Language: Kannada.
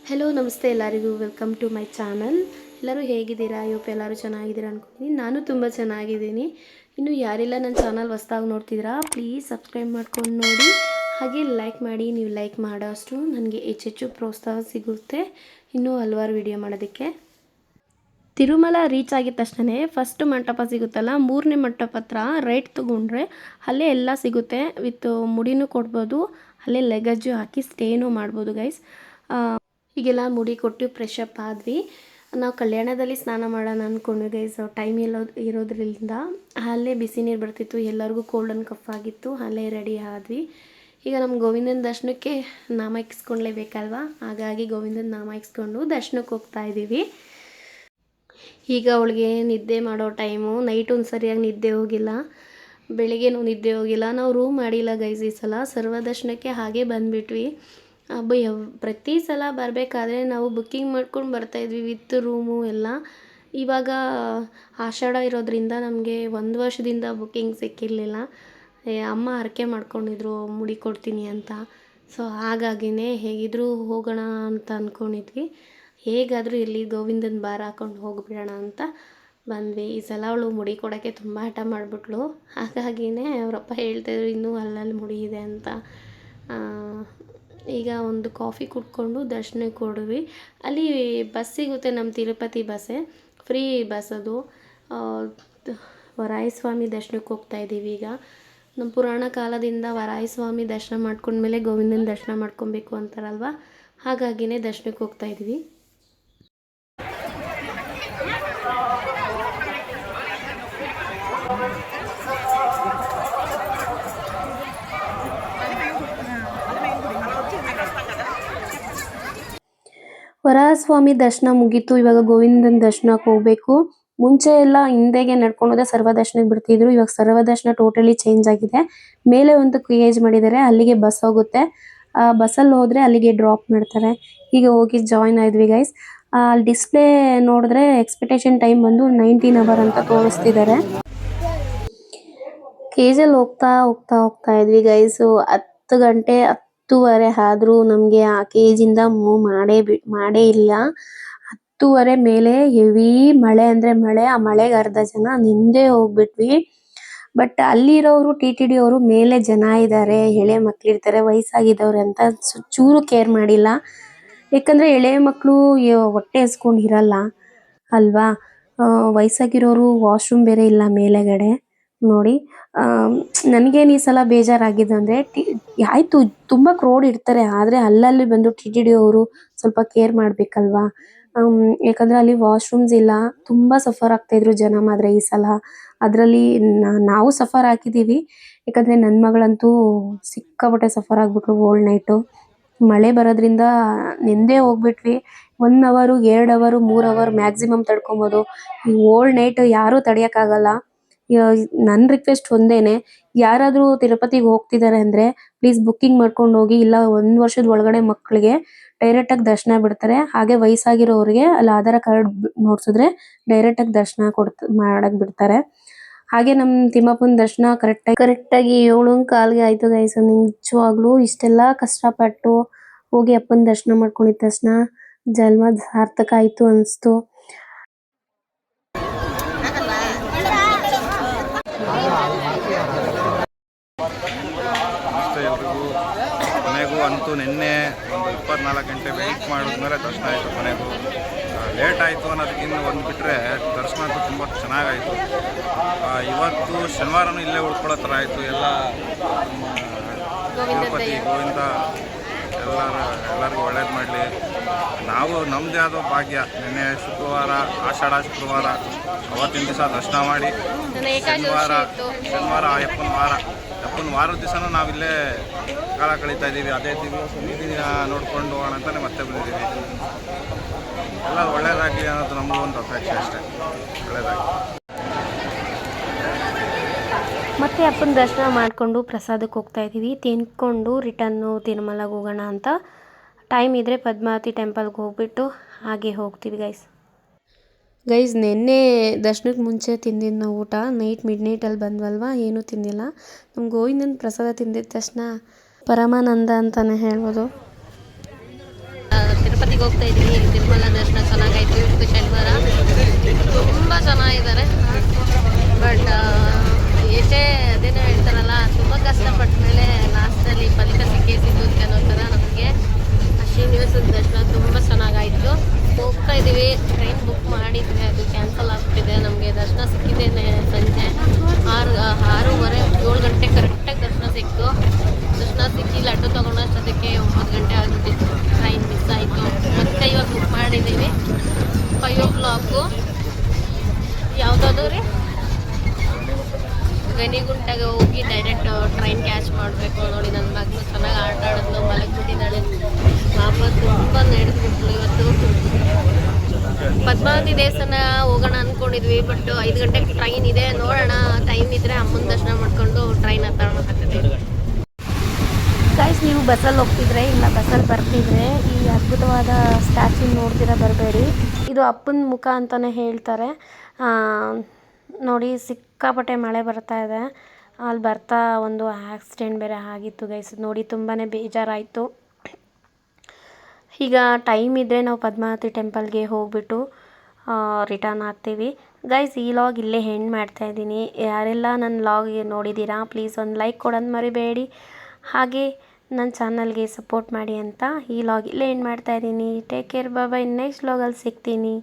ಹಲೋ ನಮಸ್ತೆ ಎಲ್ಲರಿಗೂ ವೆಲ್ಕಮ್ ಟು ಮೈ ಚಾನಲ್. ಎಲ್ಲರೂ ಹೇಗಿದ್ದೀರಾ? ಎಲ್ಲರೂ ಚೆನ್ನಾಗಿದ್ದೀರಾ ಅನ್ಕೊತೀನಿ. ನಾನು ತುಂಬ ಚೆನ್ನಾಗಿದ್ದೀನಿ. ಇನ್ನು ಯಾರೆಲ್ಲ ನನ್ನ ಚಾನಲ್ ಹೊಸ್ದಾಗಿ ನೋಡ್ತಿದ್ದೀರಾ ಪ್ಲೀಸ್ ಸಬ್ಸ್ಕ್ರೈಬ್ ಮಾಡ್ಕೊಂಡು ನೋಡಿ, ಹಾಗೆ ಲೈಕ್ ಮಾಡಿ. ನೀವು ಲೈಕ್ ಮಾಡೋ ಅಷ್ಟು ನನಗೆ ಹೆಚ್ಚೆಚ್ಚು ಪ್ರೋತ್ಸಾಹ ಸಿಗುತ್ತೆ ಇನ್ನೂ ಹಲವಾರು ವಿಡಿಯೋ ಮಾಡೋದಕ್ಕೆ. ತಿರುಮಲ ರೀಚ್ ಆಗಿದ ತಕ್ಷಣ ಫಸ್ಟ್ ಮಂಟಪ ಸಿಗುತ್ತಲ್ಲ, ಮೂರನೇ ಮಂಟಪ ಹತ್ರ ರೈಟ್ ತೊಗೊಂಡ್ರೆ ಅಲ್ಲೇ ಎಲ್ಲ ಸಿಗುತ್ತೆ. ವಿತ್ ಮುಡಿನೂ ಕೊಡ್ಬೋದು, ಅಲ್ಲೇ ಲಗೇಜು ಹಾಕಿ ಸ್ಟೇನೂ ಮಾಡ್ಬೋದು ಗೈಸ್. ಹೀಗೆಲ್ಲ ಮುಡಿ ಕೊಟ್ಟು ಫ್ರೆಶ್ ಅಪ್ ಆದ್ವಿ. ನಾವು ಕಲ್ಯಾಣದಲ್ಲಿ ಸ್ನಾನ ಮಾಡೋಣ ಅಂದ್ಕೊಂಡ್ವಿ ಗೈಸ್. ಟೈಮ್ ಇರೋದ್ರಿಂದ ಅಲ್ಲೇ ಬಿಸಿ ನೀರು ಬರ್ತಿತ್ತು, ಎಲ್ಲರಿಗೂ ಕೋಲ್ಡ್ ಆ್ಯಂಡ್ ಕಫ್ ಆಗಿತ್ತು, ಅಲ್ಲೇ ರೆಡಿ ಆದ್ವಿ. ಈಗ ನಮ್ಮ ಗೋವಿಂದನ ದರ್ಶನಕ್ಕೆ ನಾಮ ಇಕ್ಸ್ಕೊಳ್ಳೇಬೇಕಲ್ವ, ಹಾಗಾಗಿ ಗೋವಿಂದನ ನಾಮ ಇಕ್ಸ್ಕೊಂಡು ದರ್ಶನಕ್ಕೆ ಹೋಗ್ತಾ ಇದ್ದೀವಿ. ಈಗ ಅವಳಿಗೆ ನಿದ್ದೆ ಮಾಡೋ ಟೈಮು. ನೈಟ್ ಒಂದು ಸರಿಯಾಗಿ ನಿದ್ದೆ ಹೋಗಿಲ್ಲ, ಬೆಳಿಗ್ಗೆನೂ ನಿದ್ದೆ ಹೋಗಿಲ್ಲ. ನಾವು ರೂಮ್ ಮಾಡಿಲ್ಲ ಗೈಸ್ ಈ ಸಲ. ಸರ್ವದರ್ಶನಕ್ಕೆ ಹಾಗೆ ಬಂದುಬಿಟ್ವಿ. ಪ್ರತಿ ಸಲ ಬರಬೇಕಾದ್ರೆ ನಾವು ಬುಕ್ಕಿಂಗ್ ಮಾಡ್ಕೊಂಡು ಬರ್ತಾಯಿದ್ವಿ ವಿತ್ ರೂಮು ಎಲ್ಲ. ಇವಾಗ ಆಷಾಢ ಇರೋದ್ರಿಂದ ನಮಗೆ 1 ವರ್ಷದಿಂದ ಬುಕ್ಕಿಂಗ್ ಸಿಕ್ಕಿರಲಿಲ್ಲ. ಅಮ್ಮ ಹರಕೆ ಮಾಡ್ಕೊಂಡಿದ್ರು ಮುಡಿ ಕೊಡ್ತೀನಿ ಅಂತ. ಸೊ ಹಾಗಾಗಿನೇ ಹೇಗಿದ್ದರೂ ಹೋಗೋಣ ಅಂತ ಅಂದ್ಕೊಂಡಿದ್ವಿ. ಹೇಗಾದರೂ ಇಲ್ಲಿ ಗೋವಿಂದನ ಬಾರ ಹಾಕ್ಕೊಂಡು ಹೋಗಿಬಿಡೋಣ ಅಂತ ಬಂದ್ವಿ. ಈ ಸಲ ಅವಳು ಮುಡಿ ಕೊಡೋಕ್ಕೆ ತುಂಬ ಹಠ ಮಾಡಿಬಿಟ್ಲು. ಹಾಗಾಗಿನೇ ಅವರಪ್ಪ ಹೇಳ್ತಾಯಿದ್ರು ಇನ್ನೂ ಅಲ್ಲಲ್ಲಿ ಮುಡಿ ಇದೆ ಅಂತ. ಈಗ ಒಂದು ಕಾಫಿ ಕುಡ್ಕೊಂಡು ದರ್ಶನಕ್ಕೆ ಹೊರಡ್ವಿ. ಅಲ್ಲಿ ಬಸ್ ಸಿಗುತ್ತೆ, ನಮ್ಮ ತಿರುಪತಿ ಬಸ್ಸೇ, ಫ್ರೀ ಬಸ್ ಅದು. ವರಾಹಸ್ವಾಮಿ ದರ್ಶನಕ್ಕೆ ಹೋಗ್ತಾ ಇದ್ದೀವಿ. ಈಗ ನಮ್ಮ ಪುರಾಣ ಕಾಲದಿಂದ ವರಾಹಸ್ವಾಮಿ ದರ್ಶನ ಮಾಡ್ಕೊಂಡ್ಮೇಲೆ ಗೋವಿಂದನ ದರ್ಶನ ಮಾಡ್ಕೊಬೇಕು ಅಂತಾರಲ್ವ, ಹಾಗಾಗಿನೇ ದರ್ಶನಕ್ಕೆ ಹೋಗ್ತಾ ಇದ್ದೀವಿ. ವರಹಸ್ವಾಮಿ ದರ್ಶನ ಮುಗೀತು. ಇವಾಗ ಗೋವಿಂದನ ದರ್ಶನಕ್ಕೆ ಹೋಗಬೇಕು. ಮುಂಚೆ ಎಲ್ಲ ಹಿಂದೆಗೆ ನಡ್ಕೊಂಡೋದೆ ಸರ್ವದರ್ಶನಕ್ಕೆ ಬಿಡ್ತಿದ್ರು. ಇವಾಗ ಸರ್ವದರ್ಶನ ಟೋಟಲಿ ಚೇಂಜ್ ಆಗಿದೆ. ಮೇಲೆ ಒಂದು ಕೇಜ್ ಮಾಡಿದ್ದಾರೆ, ಅಲ್ಲಿಗೆ ಬಸ್ ಹೋಗುತ್ತೆ. ಆ ಬಸ್ಸಲ್ಲಿ ಹೋದರೆ ಅಲ್ಲಿಗೆ ಡ್ರಾಪ್ ಮಾಡ್ತಾರೆ. ಈಗ ಹೋಗಿ ಜಾಯ್ನ್ ಆದ್ವಿ ಗೈಸ್. ಅಲ್ಲಿ ಡಿಸ್ಪ್ಲೇ ನೋಡಿದ್ರೆ ಎಕ್ಸ್ಪೆಕ್ಟೇಷನ್ ಟೈಮ್ ಬಂದು 19 ಅವರ್ ಅಂತ ತೋರಿಸ್ತಿದ್ದಾರೆ. ಕೇಜಲ್ಲಿ ಹೋಗ್ತಾ ಹೋಗ್ತಾ ಹೋಗ್ತಾ ಇದ್ವಿ ಗೈಸು. 10 ಗಂಟೆ 10:30 ಆದರೂ ನಮಗೆ ಆ ಕೇಜಿಂದ ಮೂವ್ ಮಾಡೇ ಇಲ್ಲ. 10:30 ಮೇಲೆ ಹೆವಿ ಮಳೆ ಅಂದರೆ ಮಳೆ. ಆ ಮಳೆಗೆ ಅರ್ಧ ಜನ ನಿಂದೇ ಹೋಗ್ಬಿಟ್ವಿ. ಬಟ್ ಅಲ್ಲಿರೋರು TTD ಅವರು ಮೇಲೆ ಜನ ಇದ್ದಾರೆ, ಎಳೆ ಮಕ್ಕಳಿರ್ತಾರೆ, ವಯಸ್ಸಾಗಿದ್ದವ್ರೆ ಅಂತ ಚೂರು ಕೇರ್ ಮಾಡಿಲ್ಲ. ಯಾಕಂದರೆ ಎಳೆ ಮಕ್ಕಳು ಹೊಟ್ಟೆ ಹಸ್ಕೊಂಡು ಇರಲ್ಲ ಅಲ್ವಾ. ವಯಸ್ಸಾಗಿರೋರು ವಾಶ್ರೂಮ್ ಬೇರೆ ಇಲ್ಲ ಮೇಲೆಗಡೆ ನೋಡಿ. ನನಗೇನು ಈ ಸಲ ಬೇಜಾರಾಗಿದೆ ಅಂದರೆ ಆಯಿತು ತುಂಬ ಕ್ರೌಡ್ ಇರ್ತಾರೆ, ಆದರೆ ಅಲ್ಲಲ್ಲಿ ಬಂದು TTD ಅವರು ಸ್ವಲ್ಪ ಕೇರ್ ಮಾಡಬೇಕಲ್ವಾ. ಯಾಕಂದರೆ ಅಲ್ಲಿ ವಾಶ್ರೂಮ್ಸ್ ಇಲ್ಲ. ತುಂಬ ಸಫರ್ ಆಗ್ತಾಯಿದ್ರು ಜನ ಮಾತ್ರ ಈ ಸಲ. ಅದರಲ್ಲಿ ನಾವು ಸಫರ್ ಹಾಕಿದ್ದೀವಿ. ಯಾಕಂದರೆ ನನ್ನ ಮಗಳಂತೂ ಸಿಕ್ಕಾಪಟ್ಟೆ ಸಫರ್ ಆಗಿಬಿಟ್ರು ಓಲ್ಡ್ ನೈಟು. ಮಳೆ ಬರೋದ್ರಿಂದ ನೆಂದೇ ಹೋಗ್ಬಿಟ್ವಿ. 1 ಅವರು 2 ಅವರು 3 ಅವರ್ ಮ್ಯಾಕ್ಸಿಮಮ್ ತಡ್ಕೊಬೋದು. ಈ ಓಲ್ಡ್ ನೈಟ್ ಯಾರೂ ತಡೆಯೋಕ್ಕಾಗಲ್ಲ. ನನ್ನ ರಿಕ್ವೆಸ್ಟ್ ಒಂದೇನೆ, ಯಾರಾದರೂ ತಿರುಪತಿಗೆ ಹೋಗ್ತಿದ್ದಾರೆ ಅಂದರೆ ಪ್ಲೀಸ್ ಬುಕ್ಕಿಂಗ್ ಮಾಡ್ಕೊಂಡು ಹೋಗಿ. ಇಲ್ಲ 1 ವರ್ಷದ ಒಳಗಡೆ ಮಕ್ಕಳಿಗೆ ಡೈರೆಕ್ಟಾಗಿ ದರ್ಶನ ಬಿಡ್ತಾರೆ. ಹಾಗೆ ವಯಸ್ಸಾಗಿರೋರಿಗೆ ಅಲ್ಲಿ ಆಧಾರ್ ಕಾರ್ಡ್ ನೋಡಿಸಿದ್ರೆ ಡೈರೆಕ್ಟಾಗಿ ದರ್ಶನ ಮಾಡಕ್ಕೆ ಬಿಡ್ತಾರೆ. ಹಾಗೆ ನಮ್ಮ ತಿಮ್ಮಪ್ಪನ ದರ್ಶನ ಕರೆಕ್ಟಾಗಿ 7:15ಗೆ ಆಯಿತು ಗೈಸ್. ನಿಜವಾಗ್ಲೂ ಇಷ್ಟೆಲ್ಲ ಕಷ್ಟಪಟ್ಟು ಹೋಗಿ ಅಪ್ಪನ ದರ್ಶನ ಮಾಡ್ಕೊಂಡಿದ್ದ ತಕ್ಷಣ ಜನ್ಮ ಸಾರ್ಥಕ ಆಯಿತು ಅನಿಸ್ತು. ಕೊನೆಗೂ ಅಂತೂ ನಿನ್ನೆ ಒಂದು 24 ಗಂಟೆ ವೆಯ್ಟ್ ಮಾಡಿದ್ಮೇಲೆ ದರ್ಶನ ಆಯಿತು. ಕೊನೆಗೂ ಲೇಟ್ ಆಯಿತು ಅನ್ನೋದಕ್ಕಿಂತ ಒಂದು ಬಿಟ್ಟರೆ ದರ್ಶನ ಅಂತೂ ತುಂಬ ಚೆನ್ನಾಗಾಯಿತು. ಇವತ್ತು ಶನಿವಾರನೂ ಇಲ್ಲೇ ಉಳ್ಕೊಳ್ಳೋ ಥರ ಆಯಿತು. ಎಲ್ಲ ತಿರುಪತಿ ಗೋವಿಂದ ಎಲ್ಲರಿಗೂ ಒಳ್ಳೇದು ಮಾಡಲಿ. ನಾವು ನಮ್ಮದೇ ಆದ ಭಾಗ್ಯ. ನಿನ್ನೆ ಶುಕ್ರವಾರ, ಆಷಾಢ ಶುಕ್ರವಾರ, ಅವತ್ತಿನ ದಿವಸ ದರ್ಶನ ಮಾಡಿ ಶನಿವಾರ ಅಪ್ಪನ ವಾರದ ದಿವಸನೂ ನಾವಿಲ್ಲೇ ಕಾಲ ಕಳೀತಾ ಇದ್ದೀವಿ. ಅದೇ ದಿನ ನೋಡ್ಕೊಂಡು ಹೋಗೋಣ ಅಂತಲೇ ಮತ್ತೆ ಬಂದಿದ್ದೀವಿ. ಎಲ್ಲ ಒಳ್ಳೇದಾಗಲಿ ಅನ್ನೋದು ನಮಗೂ ಒಂದು ಅಪೇಕ್ಷೆ ಅಷ್ಟೇ. ಒಳ್ಳೇದಾಗಲಿ. ಮತ್ತೆ ಅಪ್ಪನ ದರ್ಶನ ಮಾಡಿಕೊಂಡು ಪ್ರಸಾದಕ್ಕೆ ಹೋಗ್ತಾ ಇದ್ದೀವಿ. ತಿನ್ಕೊಂಡು ರಿಟರ್ನು ತಿರುಮಲಗೆ ಹೋಗೋಣ ಅಂತ. ಟೈಮ್ ಇದ್ದರೆ ಪದ್ಮಾವತಿ ಟೆಂಪಲ್ಗೆ ಹೋಗ್ಬಿಟ್ಟು ಹಾಗೆ ಹೋಗ್ತೀವಿ ಗೈಸ್. ನಿನ್ನೆ ದರ್ಶನಕ್ಕೆ ಮುಂಚೆ ತಿಂದಿದ್ದು ನಾವು ಊಟ ಮಿಡ್ನೈಟಲ್ಲಿ ಬಂದ್ವಲ್ವ, ಏನೂ ತಿಂದಿಲ್ಲ. ನಮ್ಮ ಗೋವಿಂದನ ಪ್ರಸಾದ ತಿಂದಿದ ತಕ್ಷಣ ಪರಮಾನಂದ ಅಂತಲೇ ಹೇಳ್ಬೋದು. ತಿರುಪತಿಗೆ ಮನೆಗೆ ಹೋಗ್ತಾ ಇದ್ದೀವಿ. ತಿರುಮಲ ದರ್ಶನ ಚೆನ್ನಾಗಾಯಿತು. ಇವತ್ತು ಶನಿವಾರ ತುಂಬ ಚೆನ್ನಾಗಿದ್ದಾರೆ. ಬಟ್ ಎಷ್ಟೇ ಅದೇನೋ ಹೇಳ್ತಾರಲ್ಲ, ತುಂಬ ಕಷ್ಟಪಟ್ಟ ಮೇಲೆ ಲಾಸ್ಟಲ್ಲಿ ಫಲಿತ ಸಿಕ್ಕೇ ಸಿಗುತ್ತೆ ಅನ್ನೋ ಥರ ನಮಗೆ ಶ್ರೀನಿವಾಸದ ದರ್ಶನ ತುಂಬ ಚೆನ್ನಾಗಾಯಿತು. ಹೋಗ್ತಾ ಇದ್ದೀವಿ. ಟ್ರೈನ್ ಬುಕ್ ಮಾಡಿದ್ವಿ, ಅದು ಕ್ಯಾನ್ಸಲ್ ಆಗ್ತಿದೆ. ನಮಗೆ ದರ್ಶನ ಸಿಕ್ಕಿದೆ ಸಂಜೆ 6:30 7 ಗಂಟೆ ಕರೆಕ್ಟಾಗಿ ದರ್ಶನ ಸಿಕ್ತು. ದರ್ಶನ ಸಿಕ್ಕಿ ಲಡ್ಡು ತೊಗೊಂಡಷ್ಟೊತ್ತಿಗೆ 9 ಗಂಟೆ ಆಗಿಬಿಟ್ಟಿತ್ತು. ಟ್ರೈನ್ ಮಿಸ್ ಆಯಿತು. ಮತ್ತೆ ಇವಾಗ ಬುಕ್ ಮಾಡಿದ್ದೀವಿ 5 o'clock. ಯಾವುದಾದ್ರು ರೀ ಗನಿಗುಂಟೆಗೆ ಹೋಗಿ ಡೈರೆಕ್ಟ್ ಟ್ರೈನ್ ಕ್ಯಾಚ್ ಮಾಡಬೇಕು. ನೋಡಿ ನನ್ನ ಮಗಳು ಚೆನ್ನಾಗಿ ಆಟ ಆಡಿದ್ಲು, ಮಲಗಿಬಿಟ್ಟಿದ್ದಾಳೆ. ವಾಪಸ್ ತುಂಬ ನಡೆದ್ಬಿಟ್ಲು. ಇವತ್ತು ಪದ್ಮಾವತಿ ದೇವಸ್ಥಾನ ಹೋಗೋಣ ಅಂದ್ಕೊಂಡಿದ್ವಿ, ಬಟ್ 5 ಗಂಟೆಗೆ ಟ್ರೈನ್ ಇದೆ. ನೋಡೋಣ, ಟೈಮ್ ಇದ್ದರೆ ಅಮ್ಮನ ದರ್ಶನ ಮಾಡ್ಕೊಂಡು ಟ್ರೈನ್ ಹತ್ತೋಣ. ಗೈಸ್, ನೀವು ಬಸ್ಸಲ್ಲಿ ಹೋಗ್ತಿದ್ರೆ ಇಲ್ಲ ಬಸ್ಸಲ್ಲಿ ಬರ್ತಿದ್ರೆ ಈ ಅದ್ಭುತವಾದ ಸ್ಟ್ಯಾಚ್ಯೂ ನೋಡ್ತೀರಾ ಬರಬೇಡಿ. ಇದು ಅಪ್ಪನ ಮುಖ ಅಂತಲೇ ಹೇಳ್ತಾರೆ. ನೋಡಿ, ಸಿಕ್ಕಾಪಟ್ಟೆ ಮಳೆ ಬರ್ತಾ ಇದೆ. ಅಲ್ಲಿ ಬರ್ತಾ ಒಂದು ಆಕ್ಸಿಡೆಂಟ್ ಬೇರೆ ಆಗಿತ್ತು ಗೈಸ್. ನೋಡಿ, ತುಂಬಾ ಬೇಜಾರಾಯಿತು. ಈಗ ಟೈಮ್ ಇದ್ದರೆ ನಾವು ಪದ್ಮಾವತಿ ಟೆಂಪಲ್ಗೆ ಹೋಗ್ಬಿಟ್ಟು ರಿಟರ್ನ್ ಆಗ್ತೀವಿ. ಗೈಸ್, ಈ ಲಾಗ್ ಇಲ್ಲೇ ಎಂಡ್ ಮಾಡ್ತಾಯಿದ್ದೀನಿ. ಯಾರೆಲ್ಲ ನನ್ನ ಲಾಗ್ಗೆ ನೋಡಿದ್ದೀರಾ ಪ್ಲೀಸ್ ಒಂದು ಲೈಕ್ ಕೊಡೋದು ಮರಿಬೇಡಿ. ಹಾಗೆ ನನ್ನ ಚಾನಲ್ಗೆ ಸಪೋರ್ಟ್ ಮಾಡಿ ಅಂತ ಈ ಲಾಗ್ ಇಲ್ಲೇ ಎಂಡ್ ಮಾಡ್ತಾಯಿದ್ದೀನಿ. ಟೇಕ್ ಕೇರ್, ಬಾಯ್. ನೆಕ್ಸ್ಟ್ ಲಾಗಲ್ಲಿ ಸಿಗ್ತೀನಿ.